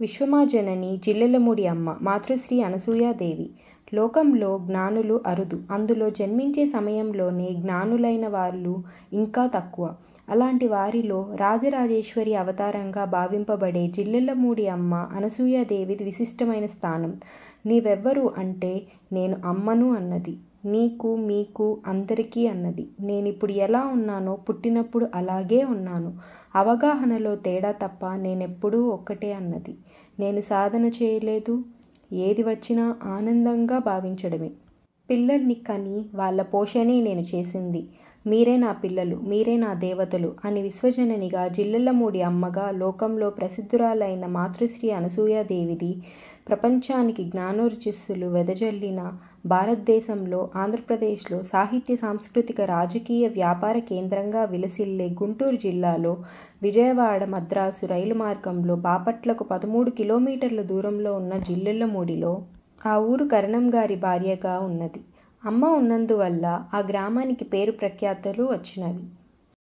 విశ్వమాజనని జిల్లెలమూడి అమ్మ మాతృశ్రీ అనసూయాదేవి. లోకంలో జ్ఞానులు అరుదు. అందులో జన్మించే సమయంలోనే జ్ఞానులైన వాళ్ళు ఇంకా తక్కువ. అలాంటి వారిలో రాజరాజేశ్వరి అవతారంగా భావింపబడే జిల్లెలమూడి అమ్మ అనసూయాదేవిది విశిష్టమైన స్థానం. నీవెవ్వరు అంటే నేను అమ్మను అన్నది. నీకు మీకు అందరికీ అన్నది. నేనిప్పుడు ఎలా ఉన్నానో పుట్టినప్పుడు అలాగే ఉన్నాను. అవగాహనలో తేడా తప్ప నేనెప్పుడూ ఒక్కటే అన్నది. నేను సాధన చేయలేదు. ఏది వచ్చినా ఆనందంగా భావించడమే. పిల్లల్ని కని వాళ్ళ పోషణే నేను చేసింది. మీరే నా పిల్లలు, మీరే నా దేవతలు అని విశ్వజననిగా జిల్లెలమూడి అమ్మగా లోకంలో ప్రసిద్ధురాలైన మాతృశ్రీ అనసూయాదేవిది ప్రపంచానికి జ్ఞానోర్జస్సులు వెదజల్లిన భారతదేశంలో ఆంధ్రప్రదేశ్లో సాహిత్య సాంస్కృతిక రాజకీయ వ్యాపార కేంద్రంగా విలసిల్లే గుంటూరు జిల్లాలో విజయవాడ మద్రాసు రైలు మార్గంలో బాపట్లకు 13 కిలోమీటర్ల దూరంలో ఉన్న జిల్లెలమూడిలో ఆ ఊరు కరణం గారి భార్యగా ఉన్నది. అమ్మ ఉన్నందువల్ల ఆ గ్రామానికి పేరు ప్రఖ్యాతలు వచ్చినవి.